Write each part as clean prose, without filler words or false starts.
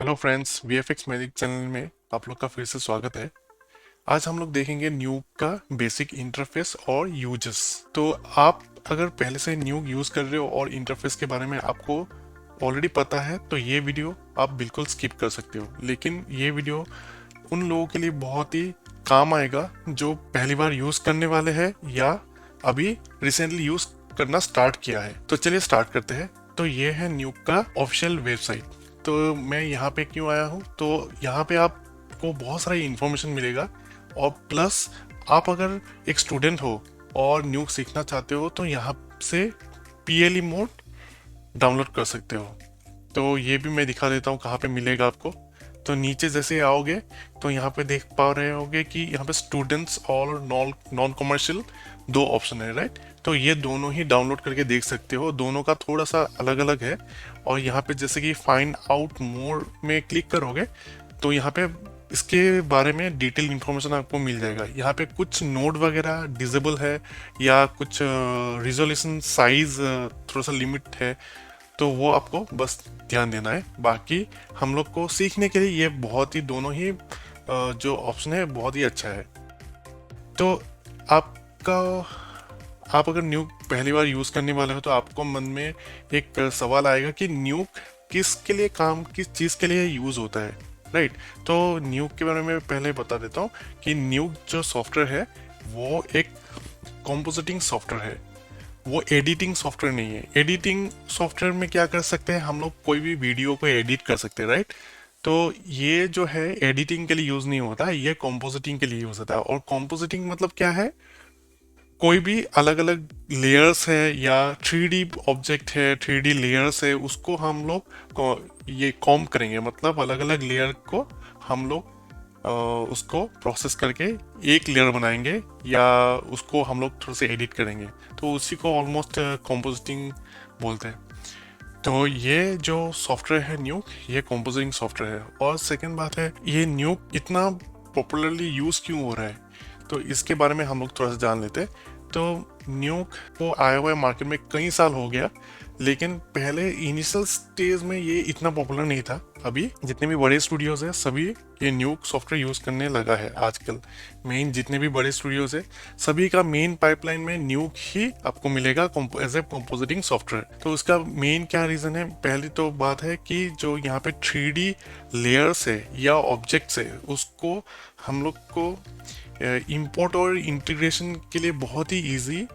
Hello friends, VFX magic channel में आप लोग का फिर से स्वागत है। आज हम लोग देखेंगे न्यूक का बेसिक इंटरफेस और यूजेस। तो आप अगर पहले से न्यूक यूज कर रहे हो और इंटरफेस के बारे में आपको ऑलरेडी पता है तो ये वीडियो आप बिल्कुल स्किप कर सकते हो, लेकिन ये वीडियो उन लोगों के लिए बहुत ही काम आएगा जो पहली बार यूज करने वाले हैं या अभी रिसेंटली यूज करना स्टार्ट किया है। तो चलिए स्टार्ट करते हैं। तो ये है न्यूक का ऑफिशियल वेबसाइट। तो मैं यहाँ पे क्यों आया हूँ, तो यहाँ पे आपको बहुत सारी इंफॉर्मेशन मिलेगा और प्लस आप अगर एक स्टूडेंट हो और न्यूक सीखना चाहते हो तो यहाँ से पीएलई मोड डाउनलोड कर सकते हो। तो ये भी मैं दिखा देता हूँ कहाँ पे मिलेगा आपको। तो नीचे जैसे आओगे तो यहाँ पे देख पा रहे होगे कि यहाँ पे स्टूडेंट्स और नॉन नॉन कमर्शियल दो ऑप्शन है, राइट। तो ये दोनों ही डाउनलोड करके देख सकते हो, दोनों का थोड़ा सा अलग अलग है। और यहाँ पे जैसे कि फाइंड आउट मोर में क्लिक करोगे तो यहाँ पे इसके बारे में डिटेल इंफॉर्मेशन आपको मिल जाएगा। यहाँ पे कुछ नोड वगैरह डिजेबल है या कुछ रिजोल्यूशन साइज थोड़ा सा लिमिट है, तो वो आपको बस ध्यान देना है। बाकी हम लोग को सीखने के लिए ये बहुत ही दोनों ही जो ऑप्शन है बहुत ही अच्छा है। तो आपका आप अगर न्यूक पहली बार यूज करने वाले हो तो आपको मन में एक सवाल आएगा कि न्यूक किसके लिए काम, किस चीज के लिए यूज होता है, राइट। तो न्यूक के बारे में पहले बता देता हूँ कि न्यूक जो सॉफ्टवेयर है वो एक कॉम्पोजिटिंग सॉफ्टवेयर है, वो एडिटिंग सॉफ्टवेयर नहीं है। एडिटिंग सॉफ्टवेयर में क्या कर सकते हैं हम लोग, कोई भी वीडियो को एडिट कर सकते हैं, राइट। तो ये जो है एडिटिंग के लिए यूज नहीं होता, ये कॉम्पोजिटिंग के लिए यूज होता है। और कॉम्पोजिटिंग मतलब क्या है, कोई भी अलग अलग लेयर्स है या थ्री डी ऑब्जेक्ट है, थ्री डी लेयर्स है, उसको हम लोग ये कॉम्प करेंगे, मतलब अलग अलग लेयर को हम लोग उसको प्रोसेस करके एक लेयर बनाएंगे या उसको हम लोग थोड़ा सा एडिट करेंगे, तो उसी को ऑलमोस्ट कंपोजिटिंग बोलते हैं। तो ये जो सॉफ्टवेयर है न्यूक, ये कंपोजिटिंग सॉफ्टवेयर है। और सेकंड बात है, ये न्यूक इतना पॉपुलरली यूज क्यों हो रहा है, तो इसके बारे में हम लोग थोड़ा सा जान लेते हैं। तो न्यूक को आया हुआ मार्केट में कई साल हो गया, लेकिन पहले इनिशियल स्टेज में ये इतना पॉपुलर नहीं था। अभी जितने भी बड़े स्टूडियोज है सभी ये न्यूक सॉफ्टवेयर यूज करने लगा है आजकल। मेन जितने भी बड़े स्टूडियोज है सभी का मेन पाइपलाइन में न्यूक ही आपको मिलेगा एज ए कंपोजिटिंग सॉफ्टवेयर। तो उसका मेन क्या रीजन है, पहली तो बात है कि जो यहाँ पे 3D लेयर्स है या ऑब्जेक्ट्स है उसको हम लोग को इंपोर्ट और इंटीग्रेशन के लिए बहुत ही इजी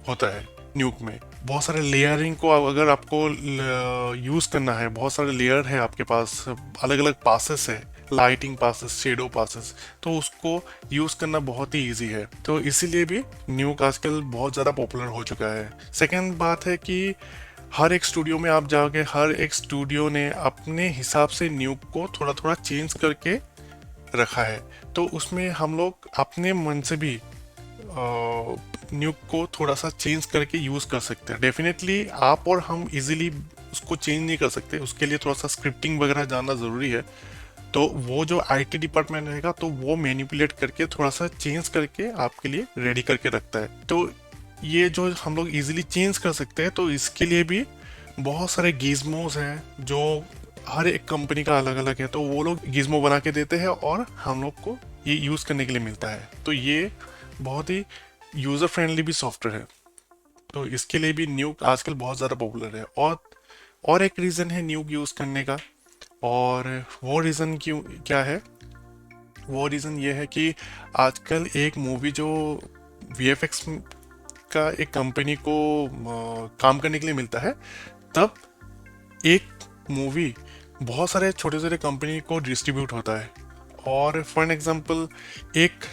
होता है। न्यूक में बहुत सारे लेयरिंग को अगर आपको यूज करना है, बहुत सारे लेयर है आपके पास, अलग अलग पासेस है, लाइटिंग पासेस, शेडो पासेस, तो उसको यूज करना बहुत ही इजी है। तो इसीलिए भी न्यूक आजकल बहुत ज़्यादा पॉपुलर हो चुका है। सेकेंड बात है कि हर एक स्टूडियो में आप जाओगे, हर एक स्टूडियो ने अपने हिसाब से न्यूक को थोड़ा थोड़ा चेंज करके रखा है। तो उसमें हम लोग अपने मन से भी न्यूक को थोड़ा सा चेंज करके यूज कर सकते हैं। डेफिनेटली आप और हम इजीली उसको चेंज नहीं कर सकते, उसके लिए थोड़ा सा स्क्रिप्टिंग वगैरह जानना ज़रूरी है। तो वो जो आईटी डिपार्टमेंट रहेगा तो वो मैनिपुलेट करके थोड़ा सा चेंज करके आपके लिए रेडी करके रखता है। तो ये जो हम लोग इजीली चेंज कर सकते हैं, तो इसके लिए भी बहुत सारे गिज्मोस हैं जो हर एक कंपनी का अलग अलग है, तो वो लोग गिज्मो बना के देते हैं और हम लोग को ये यूज़ करने के लिए मिलता है। तो ये बहुत ही यूज़र फ्रेंडली भी सॉफ्टवेयर है, तो इसके लिए भी न्यूक आजकल बहुत ज़्यादा पॉपुलर है। और एक रीज़न है न्यूक यूज़ करने का, और वो रीज़न क्यों क्या है, वो रीज़न ये है कि आजकल एक मूवी जो वीएफएक्स का एक कंपनी को काम करने के लिए मिलता है, तब एक मूवी बहुत सारे छोटे छोटे कंपनी को डिस्ट्रीब्यूट होता है। और फॉर एन एग्जांपल, एक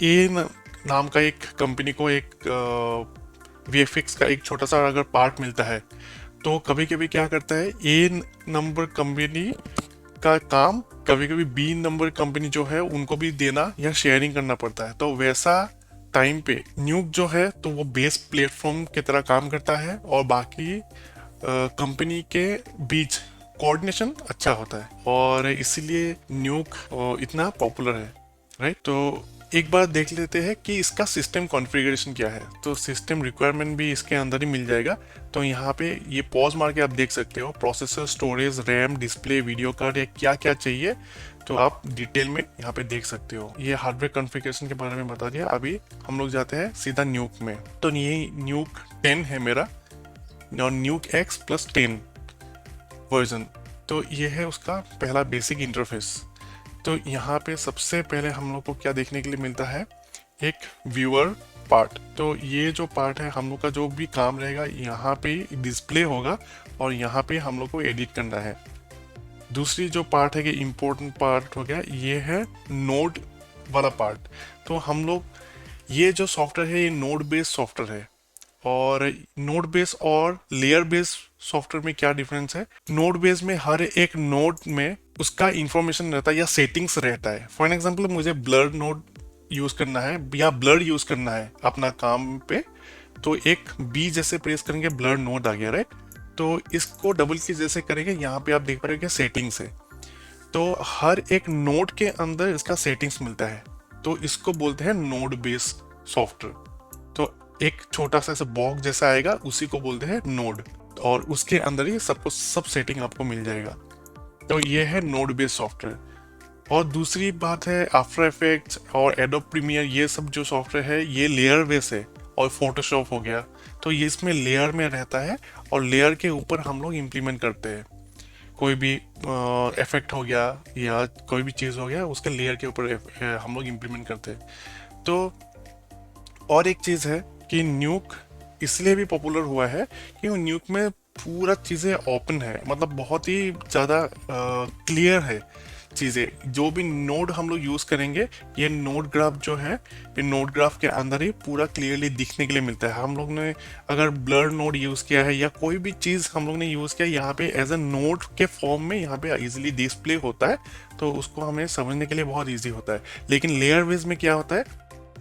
ए नाम का एक कंपनी को एक वीएफएक्स का एक छोटा सा अगर पार्ट मिलता है, तो कभी कभी क्या करता है, ए नंबर कंपनी का काम कभी कभी बी नंबर कंपनी जो है उनको भी देना या शेयरिंग करना पड़ता है। तो वैसा टाइम पे न्यूक जो है तो वो बेस प्लेटफॉर्म की तरह काम करता है और बाकी कंपनी के बीच कोऑर्डिनेशन अच्छा होता है, और इसीलिए न्यूक इतना पॉपुलर है, राइट। तो एक बार देख लेते हैं कि इसका सिस्टम कॉन्फ़िगरेशन क्या है। तो सिस्टम रिक्वायरमेंट भी इसके अंदर ही मिल जाएगा। तो यहाँ पे ये पॉज मार के आप देख सकते हो processor, storage, RAM, display, video card या क्या क्या चाहिए, तो आप डिटेल में यहाँ पे देख सकते हो। ये हार्डवेयर कॉन्फ़िगरेशन के बारे में बता दिया। अभी हम लोग जाते हैं सीधा न्यूक में। तो ये न्यूक 10 है मेरा, और न्यूक एक्स प्लस 10 वर्जन। तो ये है उसका पहला बेसिक इंटरफेस। तो यहाँ पे सबसे पहले हम लोग को क्या देखने के लिए मिलता है, एक व्यूअर पार्ट। तो ये जो पार्ट है, हम लोग का जो भी काम रहेगा यहाँ पे डिस्प्ले होगा और यहाँ पे हम लोग को एडिट करना है। दूसरी जो पार्ट है कि इम्पोर्टेंट पार्ट हो गया, ये है नोड वाला पार्ट। तो हम लोग ये जो सॉफ्टवेयर है ये नोड बेस्ड सॉफ्टवेयर है। और नोड बेस और लेयर बेस सॉफ्टवेयर में क्या डिफरेंस है, नोड बेस में हर एक नोड में उसका इंफॉर्मेशन रहता है या सेटिंग्स रहता है। फॉर एग्जांपल मुझे ब्लर नोड यूज करना है या ब्लर यूज करना है अपना काम पे, तो एक बी जैसे प्रेस करेंगे ब्लर नोड आ गया, राइट। तो इसको डबल क्लिक जैसे करेंगे, यहाँ पे आप देख पा रहे हो कि सेटिंग्स है। तो हर एक नोड के अंदर इसका सेटिंग्स मिलता है, तो इसको बोलते हैं नोड बेस्ड सॉफ्टवेयर। तो एक छोटा सा ऐसा बॉक्स जैसा आएगा, उसी को बोलते हैं नोड, और उसके अंदर ही सबको सब सेटिंग आपको मिल जाएगा। तो ये है नोड बेस्ड सॉफ्टवेयर। और दूसरी बात है आफ्टर इफेक्ट्स और एडोब प्रीमियर, ये सब जो सॉफ्टवेयर है ये लेयर बेस है। और फोटोशॉप हो गया, तो ये इसमें लेयर में रहता है और लेयर के ऊपर हम लोग इम्प्लीमेंट करते हैं। कोई भी इफेक्ट हो गया या कोई भी चीज़ हो गया, उसके लेयर के ऊपर हम लोग इम्प्लीमेंट करते हैं। तो और एक चीज़ है कि न्यूक इसलिए भी पॉपुलर हुआ है कि न्यूक में पूरा चीज़ें ओपन है, मतलब बहुत ही ज़्यादा क्लियर है चीज़ें। जो भी नोड हम लोग यूज़ करेंगे, ये नोड ग्राफ जो है, ये नोड ग्राफ के अंदर ही पूरा क्लियरली दिखने के लिए मिलता है। हम लोग ने अगर ब्लर नोड यूज़ किया है या कोई भी चीज़ हम लोग ने यूज़ किया, यहाँ पे एज अ नोड के फॉर्म में यहाँ पे इजीली डिस्प्ले होता है, तो उसको हमें समझने के लिए बहुत ईजी होता है। लेकिन लेयर बेस में क्या होता है,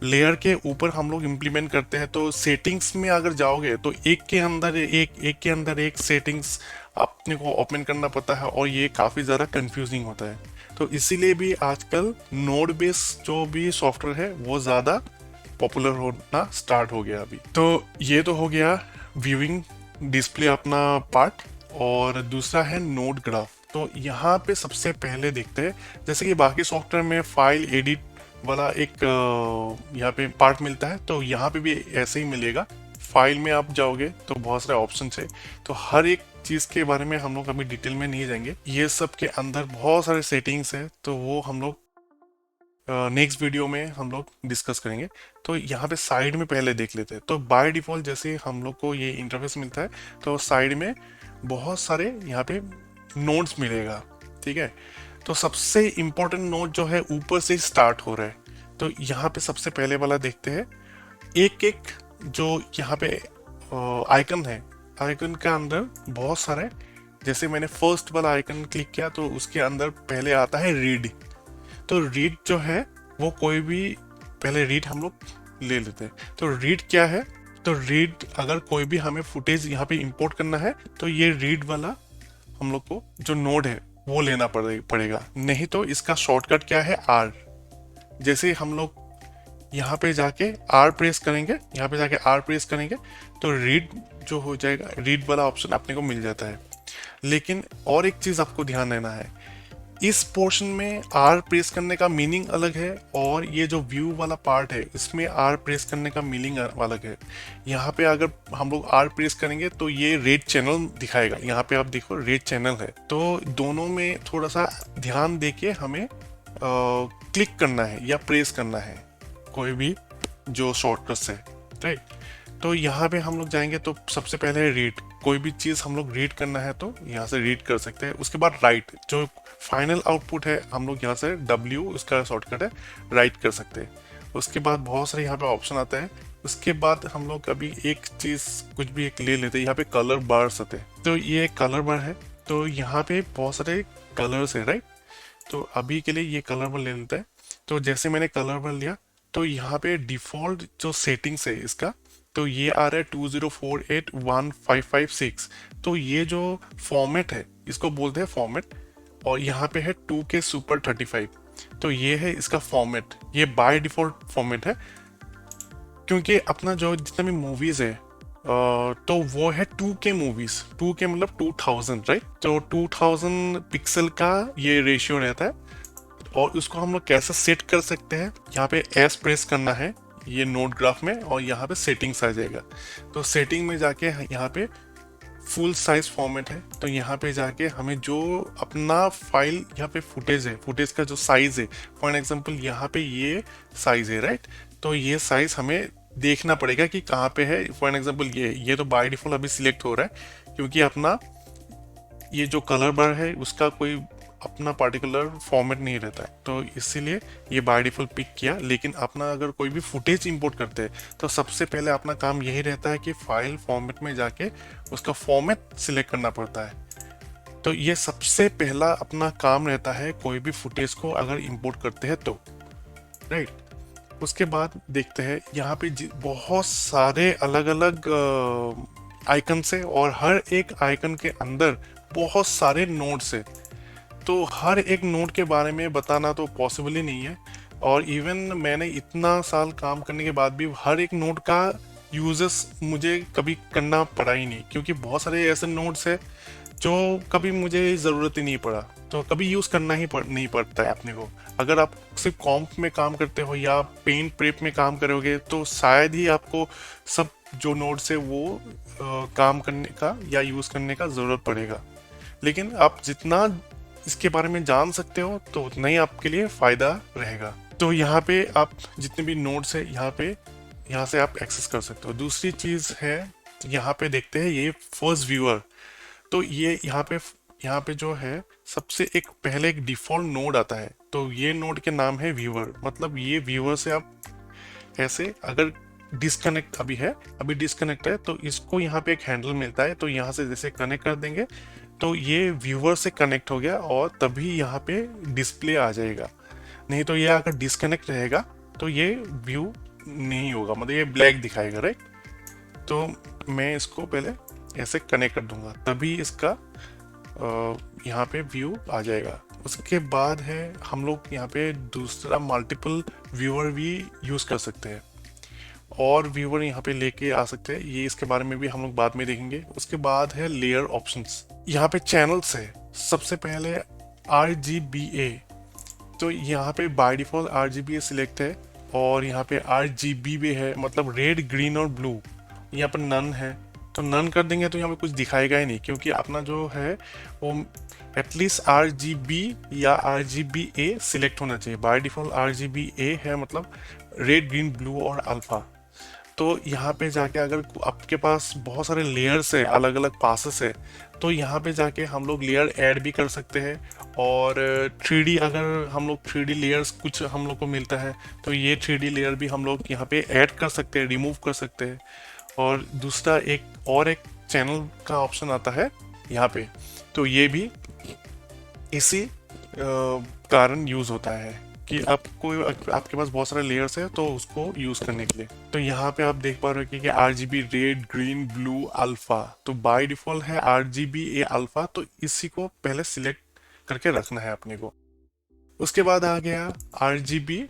लेयर के ऊपर हम लोग इम्प्लीमेंट करते हैं, तो सेटिंग्स में अगर जाओगे तो एक के अंदर एक सेटिंग्स अपने को ओपन करना पड़ता है, और ये काफ़ी ज़्यादा कंफ्यूजिंग होता है। तो इसीलिए भी आजकल नोड बेस जो भी सॉफ्टवेयर है वो ज़्यादा पॉपुलर होना स्टार्ट हो गया अभी। तो ये तो हो गया व्यूइंग डिस्प्ले अपना पार्ट। और दूसरा है नोड ग्राफ। तो यहाँ पे सबसे पहले देखते हैं, जैसे कि बाकी सॉफ्टवेयर में फाइल एडिट वाला एक यहाँ पे पार्ट मिलता है, तो यहाँ पे भी ऐसे ही मिलेगा। फाइल में आप जाओगे तो बहुत सारे ऑप्शन है, तो हर एक चीज़ के बारे में हम लोग अभी डिटेल में नहीं जाएंगे। ये सब के अंदर बहुत सारे सेटिंग्स है, तो वो हम लोग नेक्स्ट वीडियो में हम लोग डिस्कस करेंगे। तो यहाँ पे साइड में पहले देख लेते हैं। तो बाय डिफ़ॉल्ट जैसे हम लोग को ये इंटरफेस मिलता है, तो साइड में बहुत सारे यहाँ पे नोड्स मिलेगा, ठीक है। तो सबसे इम्पोर्टेंट नोड जो है ऊपर से स्टार्ट हो रहा है। तो यहाँ पे सबसे पहले वाला देखते हैं। एक एक जो यहाँ पे आइकन है, आइकन के अंदर बहुत सारे, जैसे मैंने फर्स्ट वाला आइकन क्लिक किया तो उसके अंदर पहले आता है रीड। तो रीड जो है वो कोई भी, पहले रीड हम लोग ले लेते हैं। तो रीड क्या है, तो रीड अगर कोई भी हमें फुटेज यहाँ पे इंपोर्ट करना है, तो ये रीड वाला हम लोग को जो नोड है वो लेना पड़ेगा। नहीं तो इसका शॉर्टकट क्या है, आर। जैसे हम लोग यहाँ पे जाके आर प्रेस करेंगे, यहाँ पे जाके आर प्रेस करेंगे तो रीड जो हो जाएगा, रीड वाला ऑप्शन अपने को मिल जाता है। लेकिन और एक चीज़ आपको ध्यान देना है, इस पोर्शन में आर प्रेस करने का मीनिंग अलग है, और ये जो व्यू वाला पार्ट है इसमें आर प्रेस करने का मीनिंग अलग है। यहाँ पे अगर हम लोग आर प्रेस करेंगे तो ये रेड चैनल दिखाएगा, यहाँ पे आप देखो रेड चैनल है। तो दोनों में थोड़ा सा ध्यान देके हमें क्लिक करना है या प्रेस करना है कोई भी जो शॉर्टकट्स है, राइट। तो यहाँ पे हम लोग जाएंगे तो सबसे पहले रीड, कोई भी चीज़ हम लोग रीड करना है तो यहाँ से रीड कर सकते हैं। उसके बाद राइट, जो फाइनल आउटपुट है हम लोग यहाँ से W उसका शॉर्टकट है, राइट कर सकते हैं। उसके बाद बहुत सारे यहाँ पे ऑप्शन आता है। उसके बाद हम लोग अभी एक चीज़ कुछ भी एक ले लेते हैं, यहाँ पे कलर बार्स आते हैं। तो ये एक कलर बार है, तो यहाँ पे बहुत सारे कलर्स है, राइट। तो अभी के लिए ये कलर बार ले लेते हैं। तो जैसे मैंने कलर बार लिया, तो यहाँ पे डिफ़ॉल्ट जो सेटिंग्स है इसका, तो ये आ रहा है 20481556। तो ये जो फॉर्मेट है इसको बोलते हैं फॉर्मेट, और यहाँ पे है 2K Super 35। तो ये है इसका फॉर्मेट, ये बाय डिफॉल्ट फॉर्मेट है, क्योंकि अपना जो जितना भी मूवीज है तो वो है 2K मूवीज, 2K मतलब 2000, राइट। तो 2000 पिक्सल का ये रेशियो रहता है। और उसको हम लोग कैसे सेट कर सकते हैं, यहाँ पे एस प्रेस करना है ये नोट ग्राफ में, और यहाँ पे सेटिंग्स आ जाएगा। तो सेटिंग में जाके यहाँ पे फुल साइज फॉर्मेट है, तो यहाँ पे जाके हमें जो अपना फाइल यहाँ पे फुटेज है, फुटेज का जो साइज है, फॉर एग्जांपल यहाँ पे ये साइज है, राइट। तो ये साइज हमें देखना पड़ेगा कि कहाँ पे है। फॉर एग्जांपल ये तो बाय डिफॉल्ट अभी सिलेक्ट हो रहा है, क्योंकि अपना ये जो कलर बार है उसका कोई अपना पार्टिकुलर फॉर्मेट नहीं रहता है, तो इसीलिए ये बाय डिफॉल्ट पिक किया। लेकिन अपना अगर कोई भी फुटेज इंपोर्ट करते हैं तो सबसे पहले अपना काम यही रहता है कि फाइल फॉर्मेट में जाके उसका फॉर्मेट सिलेक्ट करना पड़ता है। तो ये सबसे पहला अपना काम रहता है कोई भी फुटेज को अगर इंपोर्ट करते हैं तो, राइट। उसके बाद देखते हैं यहाँ पे बहुत सारे अलग अलग आइकन है, और हर एक आइकन के अंदर बहुत सारे नोड्स है। तो हर एक नोड के बारे में बताना तो पॉसिबल ही नहीं है, और इवन मैंने इतना साल काम करने के बाद भी हर एक नोड का यूजेस मुझे कभी करना पड़ा ही नहीं, क्योंकि बहुत सारे ऐसे नोड्स है जो कभी मुझे ज़रूरत ही नहीं पड़ा, तो कभी यूज़ करना ही नहीं पड़ता है अपने को। अगर आप सिर्फ कॉम्प में काम करते हो या पेंट प्रेप में काम करोगे तो शायद ही आपको सब जो नोड्स है वो काम करने का या यूज़ करने का ज़रूरत पड़ेगा। लेकिन आप जितना इसके बारे में जान सकते हो तो उतना ही आपके लिए फ़ायदा रहेगा। तो यहाँ पे आप जितने भी नोड्स है यहाँ से आप एक्सेस कर सकते हो। दूसरी चीज़ है, यहाँ पे देखते हैं ये फर्स्ट व्यूअर। तो ये यहाँ पे जो है सबसे एक पहले एक डिफ़ॉल्ट नोड आता है, तो ये नोड के नाम है व्यूअर। मतलब ये व्यूअर से आप ऐसे अगर डिस्कनेक्ट अभी डिस्कनेक्ट है तो इसको यहाँ पे एक हैंडल मिलता है, तो यहाँ से जैसे कनेक्ट कर देंगे तो ये व्यूअर से कनेक्ट हो गया, और तभी यहाँ पे डिस्प्ले आ जाएगा। नहीं तो ये अगर डिस्कनेक्ट रहेगा तो ये व्यू नहीं होगा, मतलब ये ब्लैक दिखाएगा, राइट। तो मैं इसको पहले ऐसे कनेक्ट कर दूंगा, तभी इसका यहाँ पे व्यू आ जाएगा। उसके बाद है हम लोग यहाँ पे दूसरा मल्टीपल व्यूअर भी यूज़ कर सकते हैं, और व्यूअर यहाँ पे लेके आ सकते हैं, ये इसके बारे में भी हम लोग बाद में देखेंगे। उसके बाद है लेयर ऑप्शंस। यहाँ पे चैनल्स है, सबसे पहले RGBA। तो यहाँ पे बाय डिफॉल्ट RGBA सिलेक्ट है, और यहाँ पे RGB भी है, मतलब रेड ग्रीन और ब्लू। यहाँ पर नन है, तो नन कर देंगे तो यहाँ पे कुछ दिखाएगा ही नहीं, क्योंकि अपना जो है वो एटलीस्ट RGB या RGBA सिलेक्ट होना चाहिए। बाय डिफॉल्ट RGBA है, मतलब रेड ग्रीन ब्लू और अल्फा। तो यहाँ पे जाके अगर आपके पास बहुत सारे लेयर्स है, अलग अलग पासेस है, तो यहाँ पे जाके हम लोग लेयर ऐड भी कर सकते हैं। और 3D अगर हम लोग 3D लेयर्स कुछ हम लोग को मिलता है तो ये 3D लेयर भी हम लोग यहाँ पे ऐड कर सकते हैं, रिमूव कर सकते हैं। और दूसरा एक चैनल का ऑप्शन आता है यहाँ पे, तो ये भी इसी कारण यूज़ होता है कि आपके पास बहुत सारे लेयर्स है तो उसको यूज़ करने के लिए। तो यहाँ पे आप देख पा रहे हो कि RGB red green blue alpha, तो बाय डिफॉल्ट है RGBA अल्फा, तो इसी को पहले सिलेक्ट करके रखना है अपने को। उसके बाद आ गया RGB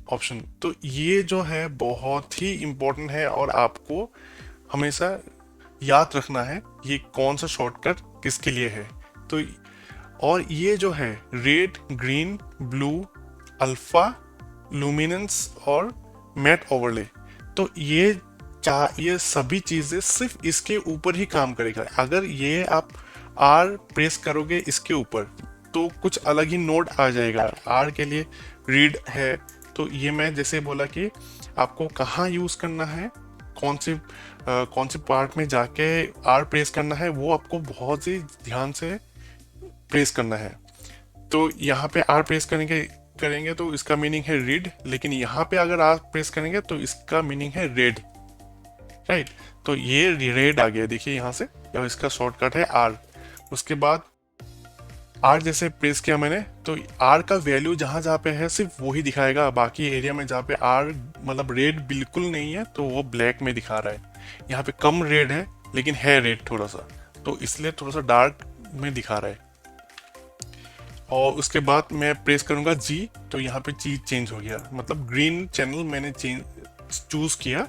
ऑप्शन। तो ये जो है बहुत ही इम्पोर्टेंट है, और आपको हमेशा याद रखना है ये कौन सा शॉर्टकट किसके लिए है। तो और ये जो है red green blue alpha luminous और मैट ओवरले, तो ये सभी चीजें सिर्फ इसके ऊपर ही काम करेगा। अगर ये आप R प्रेस करोगे इसके ऊपर तो कुछ अलग ही नोड आ जाएगा। R के लिए रीड है, तो ये मैं जैसे बोला कि आपको कहाँ यूज़ करना है, कौन से पार्ट में जाके R प्रेस करना है, वो आपको बहुत ही ध्यान से प्रेस करना है। तो यहाँ पे R प्रेस करेंगे तो इसका मीनिंग है रीड, लेकिन यहाँ पे अगर R प्रेस करेंगे तो इसका मीनिंग है रेड, राइट। तो ये रेड आ गया, देखिए यहाँ से, और इसका शॉर्टकट है R। उसके बाद R जैसे प्रेस किया मैंने, तो R का वैल्यू जहाँ पे है सिर्फ वही दिखाएगा, बाकी एरिया में जहाँ पे R मतलब रेड बिल्कुल नहीं है तो वो ब्लैक में दिखा रहा है। यहाँ पे कम रेड है लेकिन है रेड थोड़ा सा, तो इसलिए थोड़ा सा डार्क में दिखा रहा है। और उसके बाद मैं प्रेस करूंगा जी, तो यहाँ पे चीज चेंज हो गया, मतलब ग्रीन चैनल मैंने चूज किया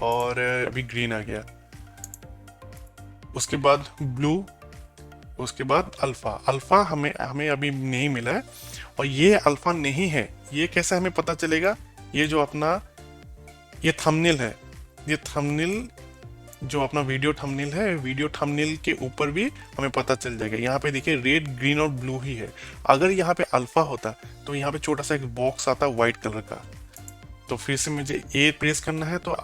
और अभी ग्रीन आ गया। उसके बाद ब्लू, उसके बाद अल्फा। अल्फा हमें हमें अभी नहीं मिला है, और ये अल्फा नहीं है, ये कैसे हमें पता चलेगा? ये जो अपना ये थंबनेल है, ये थंबनेल जो अपना वीडियो थंबनेल है, वीडियो थंबनेल के ऊपर भी हमें पता चल जाएगा। यहाँ पे देखिए रेड, ग्रीन और ब्लू ही है। अगर यहाँ पे अल्फा होता तो यहाँ पे छोटा सा एक बॉक्स आता व्हाइट कलर का, तो फिर से मुझे ए प्रेस करना है तो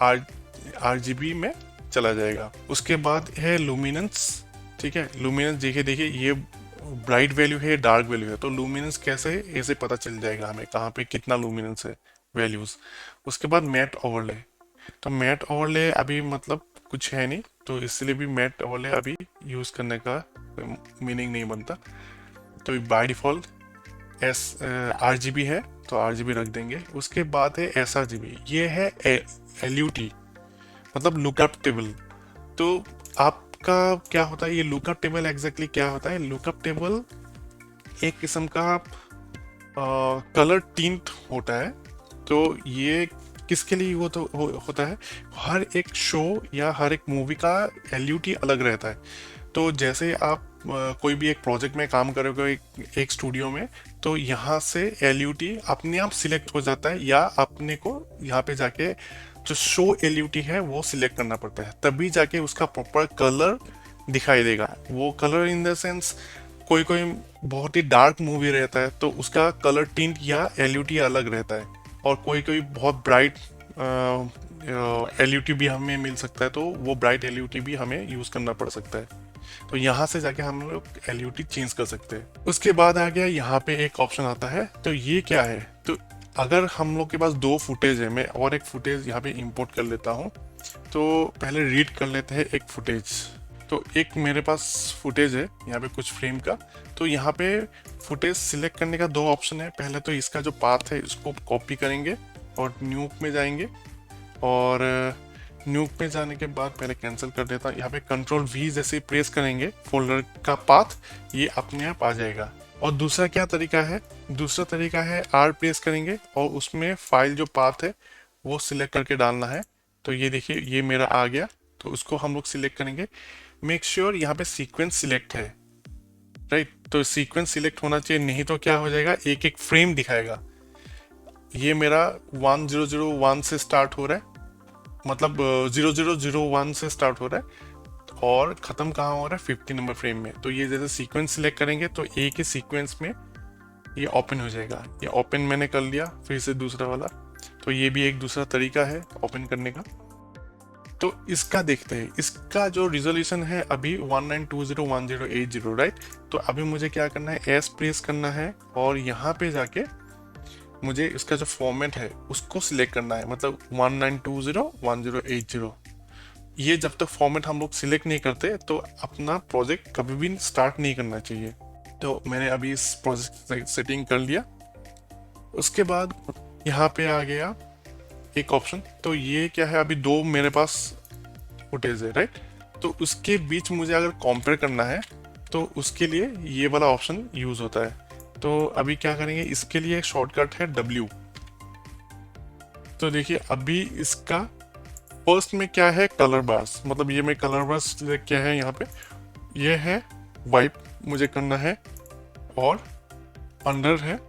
RGB में चला जाएगा। उसके बाद है लुमिनेंस। ठीक है, लुमिनेंस देखिए देखिए ये ब्राइट वैल्यू है, डार्क वैल्यू है, तो लुमिनेंस कैसे है ऐसे पता चल जाएगा हमें कहाँ पे कितना लुमिनेंस है, वैल्यूज। उसके बाद मैट ओवरले, तो मैट ओवरले अभी मतलब कुछ है नहीं, तो इसलिए भी मैट ओवरले अभी यूज करने का मीनिंग नहीं बनता। तो बाय डिफॉल्ट RGB है, तो RGB रख देंगे। उसके बाद है sRGB, ये है LUT, मतलब लुकअप टेबल। तो आपका क्या होता है ये लुकअप टेबल? एग्जैक्टली क्या होता है लुकअप टेबल? एक किस्म का कलर टिंट होता है। तो ये किसके लिए होता है? हर एक शो या हर एक मूवी का LUT अलग रहता है। तो जैसे आप कोई भी एक प्रोजेक्ट में काम करोगे एक स्टूडियो में, तो यहाँ से LUT अपने आप सिलेक्ट हो जाता है, या अपने को यहाँ पे जाके जो शो LUT है वो सिलेक्ट करना पड़ता है, तभी जाके उसका प्रॉपर कलर दिखाई देगा। वो कलर इन द सेंस, कोई कोई बहुत ही डार्क मूवी रहता है तो उसका कलर टिंट या LUT अलग रहता है, और कोई कोई बहुत ब्राइट LUT भी हमें मिल सकता है, तो वो ब्राइट LUT भी हमें यूज करना पड़ सकता है। तो यहाँ से जाके हम लोग LUT चेंज कर सकते हैं। उसके बाद आ गया यहाँ पे एक ऑप्शन आता है, तो ये क्या है? तो अगर हम लोग के पास दो फुटेज है, मैं और एक फुटेज यहाँ पे इंपोर्ट कर लेता हूँ। तो पहले रीड कर लेते हैं एक फुटेज। तो एक मेरे पास फुटेज है यहाँ पे कुछ फ्रेम का, तो यहाँ पे फुटेज सिलेक्ट करने का दो ऑप्शन है। पहले तो इसका जो पाथ है इसको कॉपी करेंगे और न्यूक में जाएंगे, और न्यूक में जाने के बाद पहले कैंसिल कर देता हूँ। यहाँ पे Ctrl+V जैसे प्रेस करेंगे, फोल्डर का पाथ ये अपने आप आ जाएगा। और दूसरा क्या तरीका है? दूसरा तरीका है R प्रेस करेंगे और उसमें फाइल जो पाथ है वो सिलेक्ट करके डालना है। तो ये देखिए ये मेरा आ गया, तो उसको हम लोग सिलेक्ट करेंगे। मेक श्योर यहाँ पे सीक्वेंस सिलेक्ट है, राइट? तो सीक्वेंस सिलेक्ट होना चाहिए, नहीं तो क्या हो जाएगा एक एक फ्रेम दिखाएगा। ये मेरा 1001 से स्टार्ट हो रहा है, मतलब 0001 से स्टार्ट हो रहा है, और ख़त्म कहाँ हो रहा है 50 नंबर फ्रेम में। तो ये जैसे सीक्वेंस सिलेक्ट करेंगे तो एक ही सीक्वेंस में ये ओपन हो जाएगा। ये ओपन मैंने कर लिया, फिर से दूसरा वाला। तो ये भी एक दूसरा तरीका है ओपन करने का। तो इसका देखते हैं, इसका जो रिजोल्यूशन है अभी 19201080, राइट? तो अभी मुझे क्या करना है, एस प्रेस करना है, और यहाँ पे जाके मुझे इसका जो फॉर्मेट है उसको सिलेक्ट करना है, मतलब 19201080। ये जब तक फॉर्मेट हम लोग सिलेक्ट नहीं करते तो अपना प्रोजेक्ट कभी भी स्टार्ट नहीं करना चाहिए। तो मैंने अभी इस प्रोजेक्ट सेटिंग कर लिया। उसके बाद यहाँ पे आ गया एक ऑप्शन, तो ये क्या है, अभी दो मेरे पास फुटेज है, राइट? तो उसके बीच मुझे अगर कंपेयर करना है तो उसके लिए ये वाला ऑप्शन यूज होता है। तो अभी क्या करेंगे, इसके लिए एक शॉर्टकट है W। तो देखिए अभी इसका फर्स्ट में क्या है, कलर बार्स, मतलब ये मैं कलर बार्स सिलेक्ट किया है यहाँ पे, ये है वाइप मुझे करना है, और अंडर है,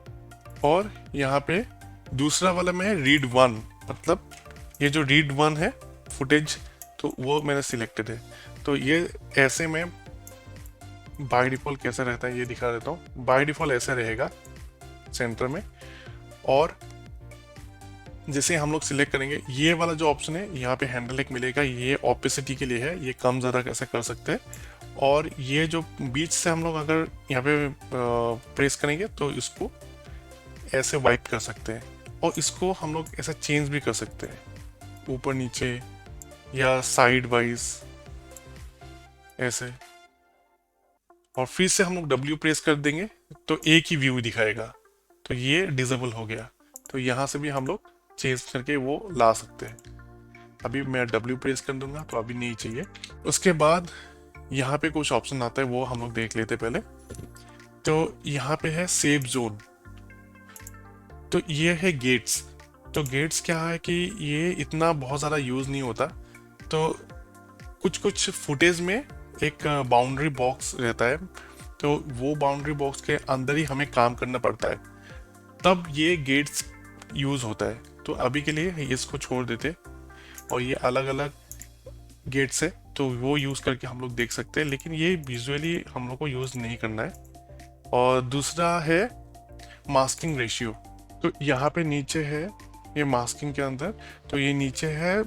और यहाँ पे दूसरा वाला में है रीड वन, मतलब ये जो रीड वन है फुटेज, तो वो मैंने सिलेक्टेड है। तो ये ऐसे में बाय डिफॉल्ट कैसा रहता है ये दिखा देता हूँ। बाय डिफॉल्ट ऐसा रहेगा सेंटर में, और जैसे हम लोग सिलेक्ट करेंगे ये वाला जो ऑप्शन है यहाँ पे हैंडल एक मिलेगा, ये ऑपेसिटी के लिए है, ये कम ज़्यादा कैसे कर सकते हैं। और ये जो बीच से हम लोग अगर यहाँ पे प्रेस करेंगे तो इसको ऐसे वाइप कर सकते हैं, और इसको हम लोग ऐसा चेंज भी कर सकते हैं, ऊपर नीचे या साइड वाइज ऐसे। और फिर से हम लोग W प्रेस कर देंगे तो एक ही व्यू दिखाएगा, तो ये डिसेबल हो गया। तो यहाँ से भी हम लोग चेंज करके वो ला सकते हैं। अभी मैं W प्रेस कर दूंगा तो अभी नहीं चाहिए। उसके बाद यहाँ पे कुछ ऑप्शन आता है वो हम लोग देख लेते पहले। तो यहाँ पे है सेफ जोन। तो ये है गेट्स। तो गेट्स क्या है कि ये इतना बहुत ज़्यादा यूज़ नहीं होता। तो कुछ कुछ फुटेज में एक बाउंड्री बॉक्स रहता है, तो वो बाउंड्री बॉक्स के अंदर ही हमें काम करना पड़ता है, तब ये गेट्स यूज़ होता है। तो अभी के लिए इसको छोड़ देते, और ये अलग अलग गेट्स है तो वो यूज़ करके हम लोग देख सकते हैं, लेकिन ये विजुअली हम लोग को यूज़ नहीं करना है। और दूसरा है मास्किंग रेशियो। तो यहाँ पे नीचे है ये मास्किंग के अंदर, तो ये नीचे है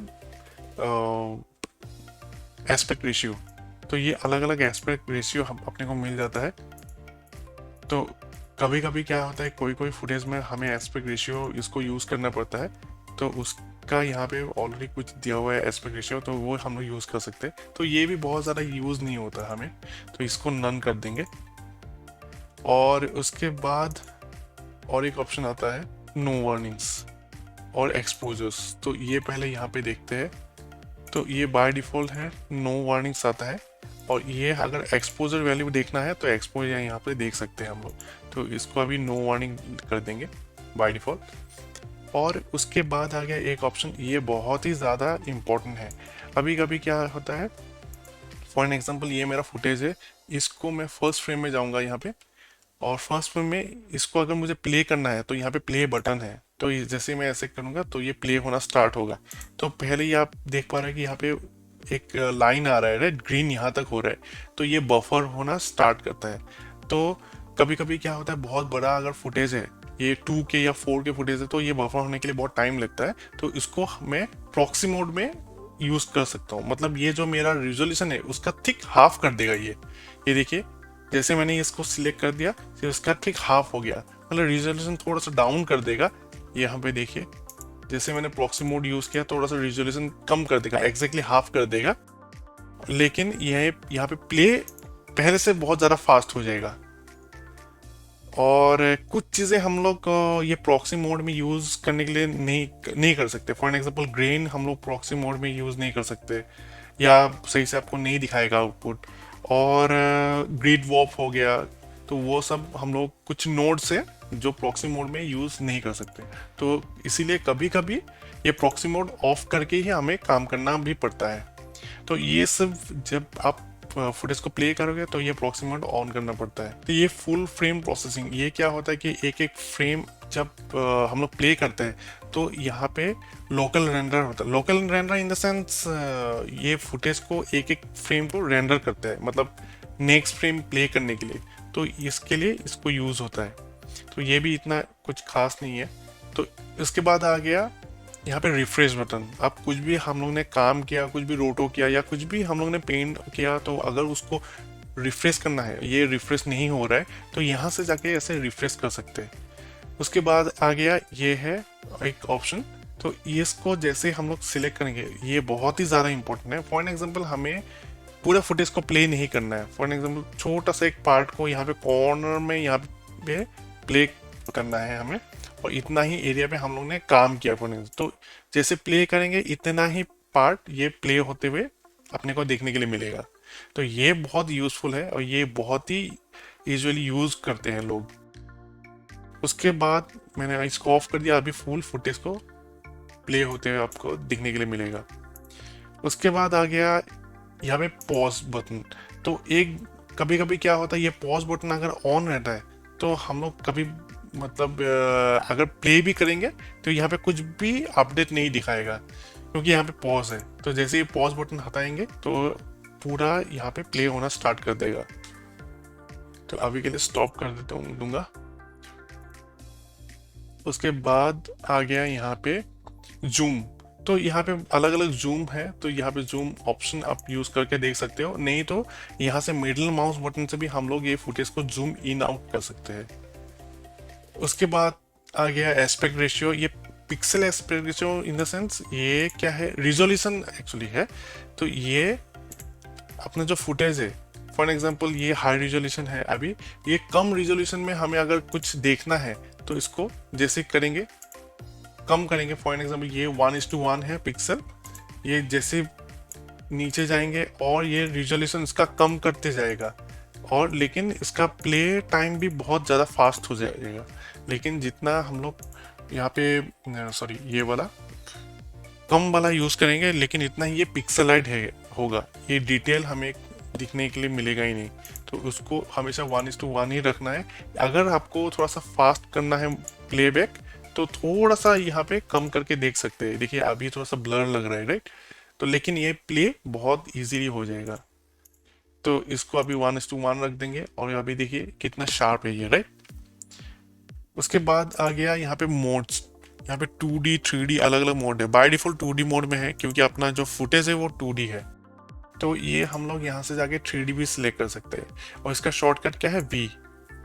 एस्पेक्ट रेशियो। तो ये अलग अलग एस्पेक्ट रेशियो हम अपने को मिल जाता है। तो कभी कभी क्या होता है, कोई कोई फुटेज में हमें एस्पेक्ट रेशियो इसको यूज़ करना पड़ता है, तो उसका यहाँ पे ऑलरेडी कुछ दिया हुआ है एस्पेक्ट रेशियो, तो वो हम लोग यूज़ कर सकते हैं। तो ये भी बहुत ज़्यादा यूज़ नहीं होता हमें, तो इसको नन कर देंगे। और उसके बाद और एक ऑप्शन आता है नो वार्निंग्स और एक्सपोजर्स। तो ये पहले यहाँ पे देखते हैं। तो ये बाय डिफ़ॉल्ट है नो वार्निंग्स आता है, और ये अगर एक्सपोजर वैल्यू देखना है तो एक्सपोजर यहाँ पे देख सकते हैं हम लोग। तो इसको अभी नो वार्निंग कर देंगे बाय डिफ़ॉल्ट। और उसके बाद आ गया एक ऑप्शन, ये बहुत ही ज़्यादा इम्पोर्टेंट है। अभी कभी क्या होता है, फॉर एग्जांपल ये मेरा फुटेज है, इसको मैं फर्स्ट फ्रेम में जाऊंगा यहाँ पे, और फर्स्ट फ्रेम में इसको अगर मुझे प्ले करना है तो यहाँ पे प्ले बटन है। तो जैसे मैं ऐसे करूँगा तो ये प्ले होना स्टार्ट होगा। तो पहले ही आप देख पा रहे हैं कि यहाँ पे एक लाइन आ रहा है, रेड ग्रीन यहाँ तक हो रहा है, तो ये बफर होना स्टार्ट करता है। तो कभी कभी क्या होता है, बहुत बड़ा अगर फुटेज है, ये 2K या 4K फुटेज है, तो ये बफर होने के लिए बहुत टाइम लगता है। तो इसको मैं प्रॉक्सी मोड में यूज कर सकता हूँ, मतलब ये जो मेरा रिजोल्यूशन है उसका थिक हाफ कर देगा ये देखिए, जैसे मैंने इसको सिलेक्ट कर दिया तो इसका ठीक हाफ हो गया, मतलब रिजोल्यूशन थोड़ा सा डाउन कर देगा। यहाँ पे देखिए, जैसे मैंने प्रॉक्सी मोड यूज किया, थोड़ा सा रिजोल्यूशन कम कर देगा, एग्जैक्टली हाफ कर देगा, लेकिन यह यहाँ पे प्ले पहले से बहुत ज़्यादा फास्ट हो जाएगा। और कुछ चीज़ें हम लोग ये प्रॉक्सी मोड में यूज़ करने के लिए नहीं कर सकते। फॉर एग्जांपल ग्रेन हम लोग प्रॉक्सी मोड में यूज़ नहीं कर सकते, या सही से आपको नहीं दिखाएगा आउटपुट। और ग्रिड वॉप हो गया, तो वो सब हम लोग कुछ नोड से जो प्रॉक्सी मोड में यूज़ नहीं कर सकते। तो इसीलिए कभी कभी ये प्रॉक्सी मोड ऑफ करके ही हमें काम करना भी पड़ता है। तो ये सब जब आप फुटेज को प्ले करोगे तो ये प्रॉक्सी मोड ऑन करना पड़ता है। तो ये फुल फ्रेम प्रोसेसिंग, ये क्या होता है कि एक एक फ्रेम जब हम लोग प्ले करते हैं तो यहाँ पे लोकल रेंडर होता है। Local render in the sense ये फुटेज को एक एक फ्रेम को रेंडर करता है, मतलब नेक्स्ट फ्रेम प्ले करने के लिए, तो इसके लिए इसको यूज़ होता है। तो ये भी इतना कुछ खास नहीं है। तो इसके बाद आ गया यहाँ पे रिफ्रेश बटन। अब कुछ भी हम लोग ने काम किया, कुछ भी रोटो किया या कुछ भी हम लोग ने पेंट किया, तो अगर उसको रिफ्रेश करना है, ये रिफ्रेश नहीं हो रहा है, तो यहाँ से जाके ऐसे रिफ्रेश कर सकते हैं। उसके बाद आ गया ये है एक ऑप्शन, तो इसको जैसे हम लोग सिलेक्ट करेंगे, ये बहुत ही ज़्यादा इंपॉर्टेंट है। फॉर एग्जाम्पल हमें पूरा फुटेज को प्ले नहीं करना है, फॉर एग्जाम्पल छोटा सा एक पार्ट को यहाँ पे कॉर्नर में यहाँ पे प्ले करना है हमें, और इतना ही एरिया पे हम लोग ने काम किया। तो जैसे प्ले करेंगे इतना ही पार्ट ये प्ले होते हुए अपने को देखने के लिए मिलेगा। तो ये बहुत यूज़फुल है और ये बहुत ही यूजुअली यूज़ करते हैं लोग। उसके बाद मैंने इसको ऑफ कर दिया, अभी फुल फुटेज को प्ले होते हुए आपको दिखने के लिए मिलेगा। उसके बाद आ गया यहाँ पे पॉज बटन। तो एक कभी कभी क्या होता है, ये पॉज बटन अगर ऑन रहता है तो हम लोग कभी मतलब अगर प्ले भी करेंगे तो यहाँ पे कुछ भी अपडेट नहीं दिखाएगा, क्योंकि यहाँ पे पॉज है। तो जैसे ही पॉज बटन हटाएंगे तो पूरा यहाँ पे प्ले होना स्टार्ट कर देगा। तो अभी के लिए स्टॉप कर देता हूँ दूंगा। उसके बाद आ गया यहाँ पे जूम। तो यहाँ पे अलग अलग जूम है, तो यहाँ पे जूम ऑप्शन आप यूज करके देख सकते हो, नहीं तो यहाँ से मिडिल माउस बटन से भी हम लोग ये फुटेज को जूम इन आउट कर सकते हैं। उसके बाद आ गया एस्पेक्ट रेशियो। ये pixel aspect ratio in the sense ये क्या है, रिजोल्यूशन एक्चुअली है। तो ये अपना जो फुटेज है, फॉर एग्जांपल ये हाई रिजोल्यूशन है, अभी ये कम रिजोल्यूशन में हमें अगर कुछ देखना है तो इसको जैसे करेंगे कम करेंगे। फॉर एग्जांपल ये 1:1 है पिक्सल, ये जैसे नीचे जाएंगे और ये रिजोल्यूशन इसका कम करते जाएगा, और लेकिन इसका प्ले टाइम भी बहुत ज़्यादा फास्ट हो जाएगा। लेकिन जितना हम लोग यहाँ पे सॉरी ये वाला कम वाला यूज़ करेंगे, लेकिन इतना ही ये पिक्सेलाइट है होगा, ये डिटेल हमें दिखने के लिए मिलेगा ही नहीं। तो उसको हमेशा 1:1 ही रखना है। अगर आपको थोड़ा सा फास्ट करना है प्लेबैक तो थोड़ा सा यहाँ पे कम करके देख सकते हैं। देखिए अभी थोड़ा सा ब्लर लग रहा है, राइट? तो लेकिन ये प्ले बहुत इजीली हो जाएगा। तो इसको अभी 1:1 रख देंगे और अभी देखिए कितना शार्प है ये, राइट? उसके बाद आ गया यहाँ पे मोड्स। यहाँ पे 2D 3D अलग अलग मोड है। बाय डिफॉल्ट 2D मोड में है क्योंकि अपना जो फुटेज है वो 2D है। तो ये हम लोग यहाँ से जाके 3D भी सिलेक्ट कर सकते हैं और इसका शॉर्टकट क्या है, V।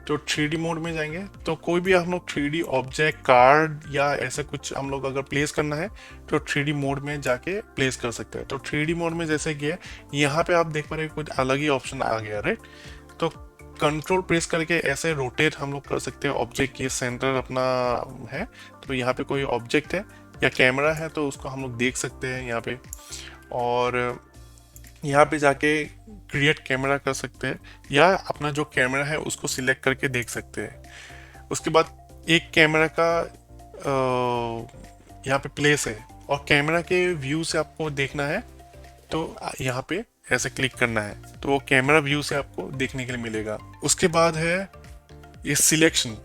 तो 3D मोड में जाएंगे तो कोई भी हम लोग 3D ऑब्जेक्ट कार्ड या ऐसा कुछ हम लोग अगर प्लेस करना है तो 3D मोड में जाके प्लेस कर सकते हैं। तो 3D मोड में जैसे कि है यहाँ पे आप देख पा रहे हैं कुछ अलग ही ऑप्शन आ गया, राइट? तो कंट्रोल प्रेस करके ऐसे रोटेट हम लोग कर सकते हैं ऑब्जेक्ट, ये सेंटर अपना है। तो यहाँ पे कोई ऑब्जेक्ट है या कैमरा है तो उसको हम लोग देख सकते हैं यहाँ पे। और यहाँ पे जाके क्रिएट कैमरा कर सकते हैं या अपना जो कैमरा है उसको सिलेक्ट करके देख सकते हैं। उसके बाद एक कैमरा का यहाँ पे प्लेस है और कैमरा के व्यू से आपको देखना है तो यहाँ पे ऐसे क्लिक करना है तो वो कैमरा व्यू से आपको देखने के लिए मिलेगा। उसके बाद है ये सिलेक्शन।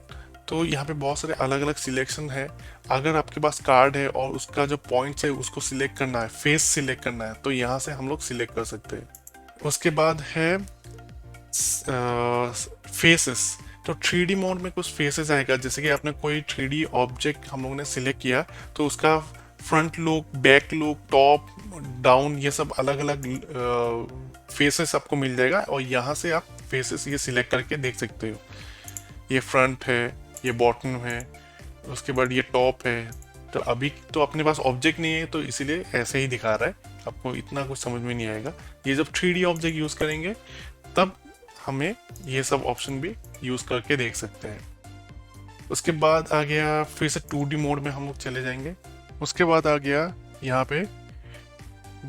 तो यहाँ पे बहुत सारे अलग अलग सिलेक्शन है। अगर आपके पास कार्ड है और उसका जो पॉइंट्स है उसको सिलेक्ट करना है, फेस सिलेक्ट करना है, तो यहाँ से हम लोग सिलेक्ट कर सकते हैं। उसके बाद है फेसेस। तो 3D मोड में कुछ फेसेस आएगा, जैसे कि आपने कोई 3D ऑब्जेक्ट हम लोगों ने सिलेक्ट किया तो उसका front look, back look, top down, ये सब अलग अलग फेसेस आपको मिल जाएगा और यहाँ से आप फेसेस ये सिलेक्ट करके देख सकते हो। ये फ्रंट है, ये बॉटम है, उसके बाद ये टॉप है। तो अभी तो अपने पास ऑब्जेक्ट नहीं है तो इसीलिए ऐसे ही दिखा रहा है, आपको इतना कुछ समझ में नहीं आएगा। ये जब 3D ऑब्जेक्ट यूज़ करेंगे तब हमें ये सब ऑप्शन भी यूज़ करके देख सकते हैं। उसके बाद आ गया फिर से 2D मोड में हम लोग चले जाएंगे। उसके बाद आ गया यहाँ पे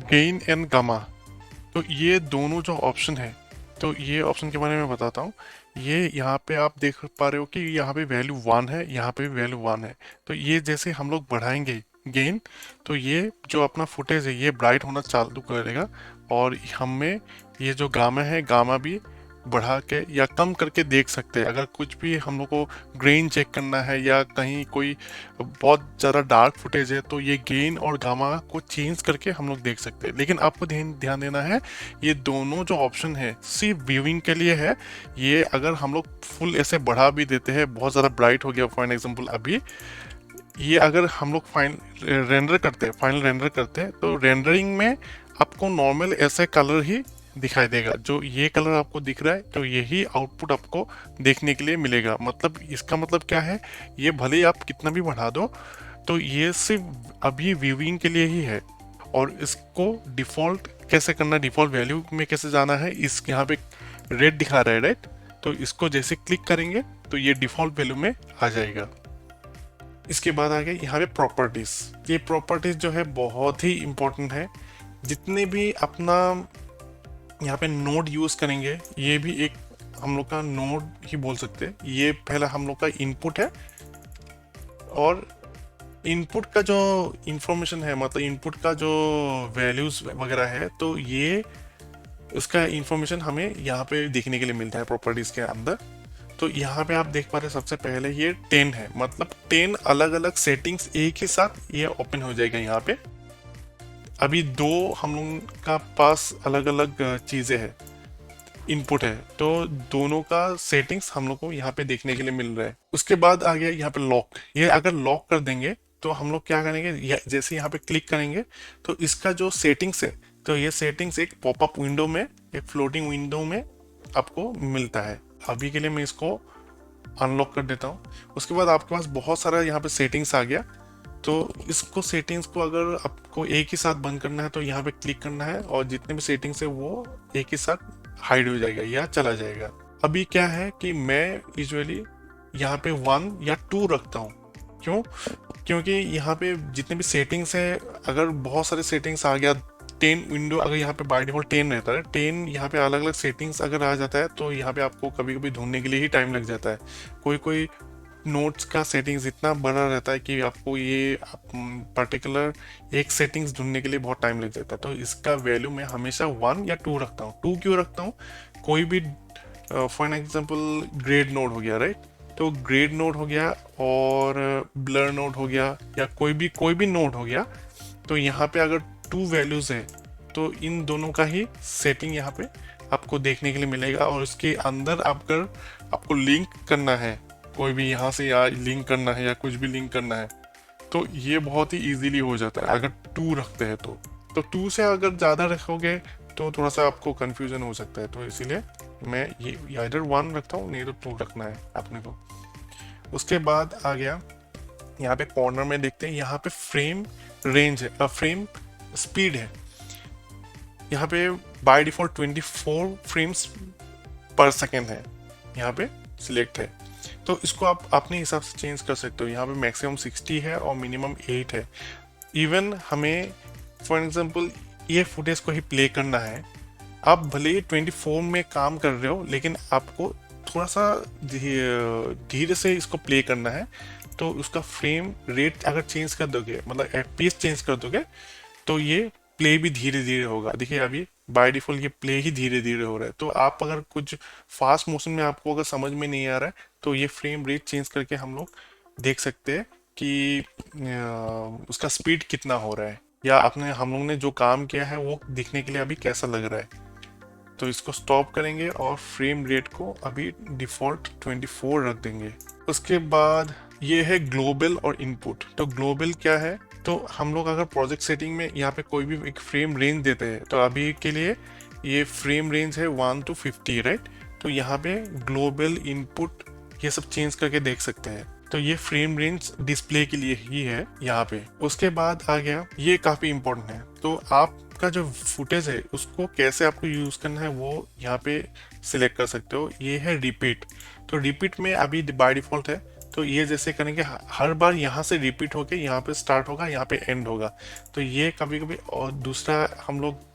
गेन एंड गामा। तो ये दोनों जो ऑप्शन है, तो ये ऑप्शन के बारे में बताता हूँ। ये यहाँ पे आप देख पा रहे हो कि यहाँ पे वैल्यू 1 है, यहाँ पे वैल्यू 1 है। तो ये जैसे हम लोग बढ़ाएंगे गेन तो ये जो अपना फुटेज है ये ब्राइट होना चालू करेगा और हमें ये जो गामा है गामा भी बढ़ा के या कम करके देख सकते हैं। अगर कुछ भी हम लोग को ग्रेन चेक करना है या कहीं कोई बहुत ज़्यादा डार्क फुटेज है तो ये गेन और गामा को चेंज करके हम लोग देख सकते हैं। लेकिन आपको ध्यान देना है ये दोनों जो ऑप्शन है सिर्फ व्यूइंग के लिए है। ये अगर हम लोग फुल ऐसे बढ़ा भी देते हैं, बहुत ज़्यादा ब्राइट हो गया फॉर एग्जाम्पल अभी, ये अगर हम लोग फाइनल रेंडर करते हैं तो रेंडरिंग में आपको नॉर्मल ऐसे कलर ही दिखाई देगा। जो ये कलर आपको दिख रहा है तो यही आउटपुट आपको देखने के लिए मिलेगा। मतलब इसका मतलब क्या है, ये भले ही आप कितना भी बढ़ा दो तो ये सिर्फ अभी व्यूइंग के लिए ही है। और इसको डिफ़ॉल्ट कैसे करना, डिफ़ॉल्ट वैल्यू में कैसे जाना है, इस यहाँ पे रेड दिखा रहा है, राइट? तो इसको जैसे क्लिक करेंगे तो ये डिफ़ॉल्ट वैल्यू में आ जाएगा। इसके बाद आ गया यहाँ पे प्रॉपर्टीज। ये प्रॉपर्टीज जो है बहुत ही इंपॉर्टेंट है। जितने भी अपना यहाँ पे नोड यूज करेंगे, ये भी एक हम लोग का नोड ही बोल सकते हैं। ये पहला हम लोग का इनपुट है और इनपुट का जो इंफॉर्मेशन है, मतलब इनपुट का जो वैल्यूज वगैरह है, तो ये उसका इंफॉर्मेशन हमें यहाँ पे देखने के लिए मिलता है प्रॉपर्टीज के अंदर। तो यहाँ पे आप देख पा रहे हैं सबसे पहले ये 10 है, मतलब 10 अलग अलग सेटिंग्स एक ही साथ ये ओपन हो जाएगा। यहाँ पे अभी दो हम लोग का पास अलग अलग चीज़ें हैं, इनपुट है, तो दोनों का सेटिंग्स हम लोग को यहाँ पे देखने के लिए मिल रहा है। उसके बाद आ गया यहाँ पे लॉक। ये अगर लॉक कर देंगे तो हम लोग क्या करेंगे, जैसे यहाँ पे क्लिक करेंगे तो इसका जो सेटिंग्स है, तो ये सेटिंग्स एक पॉपअप विंडो में, एक फ्लोटिंग विंडो में आपको मिलता है। अभी के लिए मैं इसको अनलॉक कर देता हूँ। उसके बाद आपके पास बहुत सारा यहाँ पे सेटिंग्स आ गया। तो इसको सेटिंग्स को अगर आपको एक ही साथ बंद करना है तो यहाँ पे क्लिक करना है और जितने भी सेटिंग्स है वो एक ही साथ हाइड हो जाएगा या चला जाएगा। अभी क्या है कि मैं यूजुअली यहाँ पे 1 या 2 रखता हूँ। क्यों? क्योंकि यहाँ पे जितने भी सेटिंग्स है, अगर बहुत सारे सेटिंग्स आ गया 10 विंडो अगर यहाँ पे बाय डिफॉल्ट 10 रहता है, 10 यहाँ पे अलग अलग सेटिंग्स अगर आ जाता है तो यहाँ पे आपको कभी कभी ढूंढने के लिए ही टाइम लग जाता है। कोई कोई नोट्स का सेटिंग्स इतना बड़ा रहता है कि आपको ये पर्टिकुलर एक सेटिंग्स ढूंढने के लिए बहुत टाइम लग जाता है। तो इसका वैल्यू मैं हमेशा 1 या 2 रखता हूँ। 2 क्यों रखता हूँ? कोई भी for an example grade node हो गया, राइट, तो ग्रेड नोड हो गया और ब्लर नोड हो गया या कोई भी नोड हो गया, तो यहाँ पे अगर 2 वैल्यूज है तो इन दोनों का ही सेटिंग यहाँ पे आपको देखने के लिए मिलेगा। और उसके अंदर अगर आपको लिंक करना है, कोई भी यहाँ से या लिंक करना है या कुछ भी लिंक करना है, तो ये बहुत ही इजीली हो जाता है अगर 2 रखते हैं तो 2 से अगर ज़्यादा रखोगे तो थोड़ा सा आपको कंफ्यूजन हो सकता है। तो इसीलिए मैं ये इधर 1 रखता हूँ, नहीं तो 2 रखना है अपने को। उसके बाद आ गया यहाँ पे कॉर्नर में देखते हैं, यहाँ पे फ्रेम रेंज है, फ्रेम स्पीड है। यहाँ पे बाय डिफॉल्ट 24 फ्रेम्स पर सेकेंड है, यहाँ पे सिलेक्ट है। तो इसको आप अपने हिसाब से चेंज कर सकते हो। यहाँ पे मैक्सिमम 60 है और मिनिमम 8 है। इवन हमें फॉर एग्जांपल ये फुटेज को ही प्ले करना है, आप भले ही 24 में काम कर रहे हो लेकिन आपको थोड़ा सा धीरे से इसको प्ले करना है, तो उसका फ्रेम रेट अगर चेंज कर दोगे, मतलब FPS चेंज कर दोगे, तो ये प्ले भी धीरे धीरे होगा। देखिए अभी बाय डिफॉल्ट ये प्ले ही धीरे धीरे हो रहा है। तो आप अगर कुछ फास्ट मोशन में आपको अगर समझ में नहीं आ रहा है तो ये फ्रेम रेट चेंज करके हम लोग देख सकते हैं कि उसका स्पीड कितना हो रहा है, या हम लोग ने जो काम किया है वो दिखने के लिए अभी कैसा लग रहा है। तो इसको स्टॉप करेंगे और फ्रेम रेट को अभी डिफॉल्ट 24 रख देंगे। उसके बाद ये है ग्लोबल और इनपुट। तो ग्लोबल क्या है? तो हम लोग अगर प्रोजेक्ट सेटिंग में यहाँ पे कोई भी एक फ्रेम रेंज देते हैं, तो अभी के लिए ये फ्रेम रेंज है 1 to 50, राइट। तो यहाँ पे ग्लोबल, इनपुट ये सब चेंज करके देख सकते हैं। तो ये फ्रेम रेंज डिस्प्ले के लिए ही है यहाँ पे। उसके बाद आ गया, ये काफी इंपॉर्टेंट है, तो आपका जो फुटेज है उसको कैसे आपको यूज करना है वो यहाँ पे सिलेक्ट कर सकते हो। ये है रिपीट। तो रिपीट में अभी बाय डिफॉल्ट है, तो ये जैसे करेंगे हर बार यहाँ से रिपीट होके यहाँ पे स्टार्ट होगा, यहाँ पे एंड होगा। तो ये कभी कभी, और दूसरा हम लोग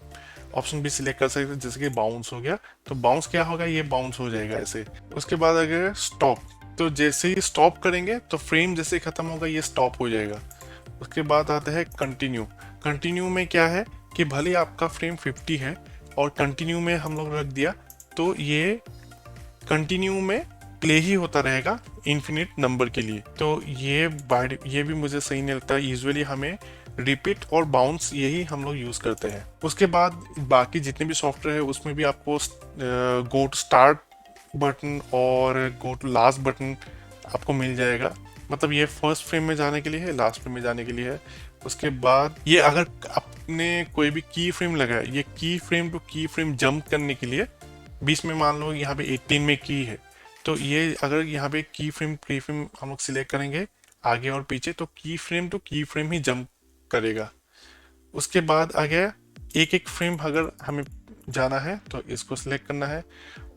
ऑप्शन भी सिलेक्ट कर सकते हैं जैसे कि बाउंस हो गया, तो बाउंस क्या होगा, ये बाउंस हो जाएगा ऐसे। उसके बाद अगर स्टॉप, तो जैसे ही स्टॉप करेंगे तो फ्रेम जैसे खत्म होगा ये स्टॉप हो जाएगा। उसके बाद आता है कंटिन्यू। कंटिन्यू में क्या है कि भले आपका फ्रेम 50 है और कंटिन्यू में हम लोग रख दिया, तो ये कंटिन्यू में प्ले ही होता रहेगा इन्फिनिट नंबर के लिए। तो ये भी मुझे सही नहीं लगता। यूजुअली हमें रिपीट और बाउंस यही हम लोग यूज करते हैं। उसके बाद बाकी जितने भी सॉफ्टवेयर है उसमें भी आपको गो टू स्टार्ट बटन और गो टू लास्ट बटन आपको मिल जाएगा। मतलब ये फर्स्ट फ्रेम में जाने के लिए है, लास्ट फ्रेम में जाने के लिए है। उसके बाद ये अगर आपने कोई भी की फ्रेम लगाया, ये की फ्रेम टू की फ्रेम जंप करने के लिए बीच में मान लो यहाँ पे 18 में की है, तो ये अगर यहाँ पे की फ्रेम प्री फ्रेम हम लोग सिलेक्ट करेंगे आगे और पीछे, तो की फ्रेम टू की फ्रेम ही जंप करेगा। उसके बाद आ गया एक एक फ्रेम अगर हमें जाना है तो इसको सिलेक्ट करना है,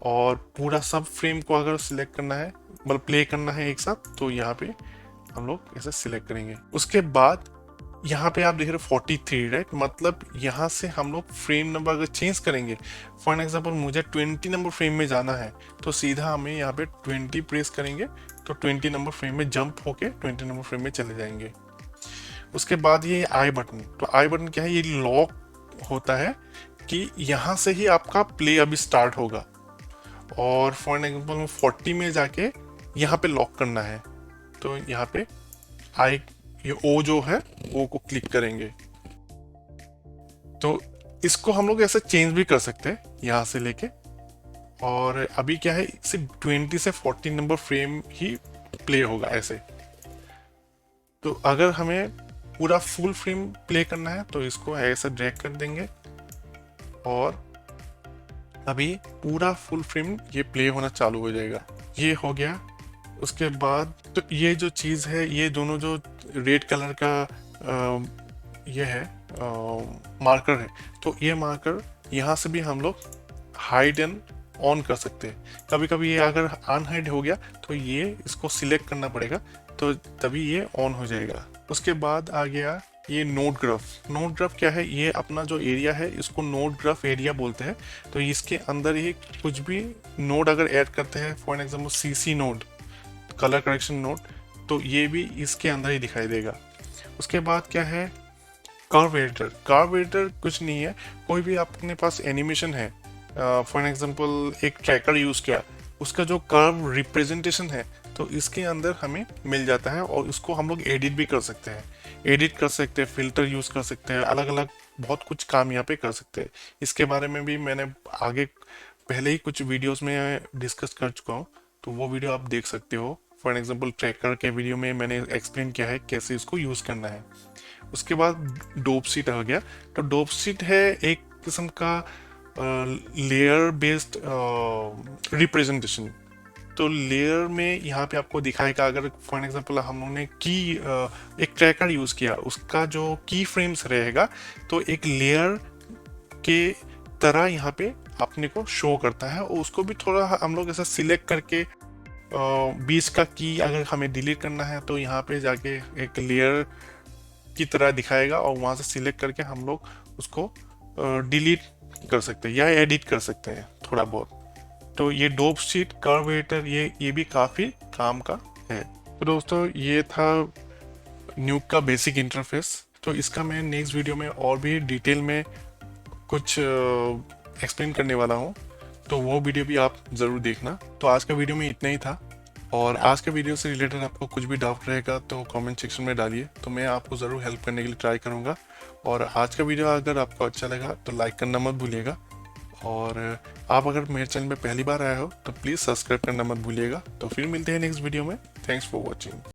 और पूरा सब फ्रेम को अगर सिलेक्ट करना है, मतलब प्ले करना है एक साथ, तो यहाँ पे हम लोग ऐसे सिलेक्ट करेंगे। उसके बाद यहाँ पे आप देख रहे हो 43, राइट, मतलब यहाँ से हम लोग फ्रेम नंबर अगर चेंज करेंगे, फॉर एग्जांपल मुझे 20 नंबर फ्रेम में जाना है, तो सीधा हमें यहाँ पे 20 प्रेस करेंगे तो 20 नंबर फ्रेम में जंप होके 20 नंबर फ्रेम में चले जाएंगे। उसके बाद ये आई बटन। तो आई बटन क्या है, ये लॉक होता है कि यहाँ से ही आपका प्ले अभी स्टार्ट होगा, और फॉर एग्जाम्पल 40 में जाके यहाँ पे लॉक करना है, तो यहाँ पे आई, ये ओ जो है ओ को क्लिक करेंगे। तो इसको हम लोग ऐसे चेंज भी कर सकते हैं यहाँ से लेके, और अभी क्या है सिर्फ 20 से 40 नंबर फ्रेम ही प्ले होगा ऐसे। तो अगर हमें पूरा फुल फ्रेम प्ले करना है तो इसको ऐसा ड्रैग कर देंगे, और अभी पूरा फुल फ्रेम ये प्ले होना चालू हो जाएगा। ये हो गया। उसके बाद तो ये जो चीज़ है, ये दोनों जो रेड कलर का ये है मार्कर है, तो ये मार्कर यहाँ से भी हम लोग हाइड एंड ऑन कर सकते हैं। कभी कभी ये अगर अनहाइड हो गया तो ये इसको सिलेक्ट करना पड़ेगा, तो तभी ये ऑन हो जाएगा। उसके बाद आ गया ये नोड ग्राफ। नोड ग्राफ क्या है, ये अपना जो एरिया है इसको नोड ग्राफ एरिया बोलते हैं। तो इसके अंदर ही कुछ भी नोड अगर ऐड करते हैं, for example CC node, colour correction node, तो ये भी इसके अंदर ही दिखाई देगा। उसके बाद क्या है, कार्वेटर। कार्वेटर कुछ नहीं है, कोई भी अपने पास एनिमेशन है, फॉर एग्जांपल एक ट्रैकर यूज किया, उसका जो कर्व रिप्रेजेंटेशन है तो इसके अंदर हमें मिल जाता है, और उसको हम लोग एडिट भी कर सकते हैं। एडिट कर सकते हैं, फिल्टर यूज कर सकते हैं, अलग अलग बहुत कुछ काम यहाँ पे कर सकते हैं। इसके बारे में भी मैंने आगे पहले ही कुछ वीडियोस में डिस्कस कर चुका हूँ, तो वो वीडियो आप देख सकते हो। फॉर एग्जांपल ट्रैकर के वीडियो में मैंने एक्सप्लेन किया है कैसे इसको यूज करना है। उसके बाद डोप शीट आ गया। तो डोप शीट है एक किस्म का लेयर बेस्ड रिप्रेजेंटेशन। तो लेयर में यहाँ पे आपको दिखाएगा, अगर फॉर एग्जांपल हम लोगों ने की एक ट्रैकर यूज किया, उसका जो की फ्रेम्स रहेगा तो एक लेयर के तरह यहाँ पे अपने को शो करता है, और उसको भी थोड़ा हम लोग ऐसा सिलेक्ट करके बीच का की अगर हमें डिलीट करना है तो यहाँ पे जाके एक लेयर की तरह दिखाएगा, और वहाँ से सिलेक्ट करके हम लोग उसको डिलीट कर सकते हैं या एडिट कर सकते हैं थोड़ा बहुत। तो ये डोप शीट कर्वेटर ये भी काफ़ी काम का है। तो दोस्तों ये था न्यूक का बेसिक इंटरफेस। तो इसका मैं नेक्स्ट वीडियो में और भी डिटेल में कुछ एक्सप्लेन करने वाला हूँ, तो वो वीडियो भी आप ज़रूर देखना। तो आज का वीडियो में इतना ही था, और आज के वीडियो से रिलेटेड आपको कुछ भी डाउट रहेगा तो कमेंट सेक्शन में डालिए, तो मैं आपको ज़रूर हेल्प करने के लिए ट्राई करूँगा। और आज का वीडियो अगर आपको अच्छा लगा तो लाइक करना मत भूलिएगा, और आप अगर मेरे चैनल में पहली बार आए हो तो प्लीज़ सब्सक्राइब करना मत भूलिएगा। तो फिर मिलते हैं नेक्स्ट वीडियो में। Thanks for watching.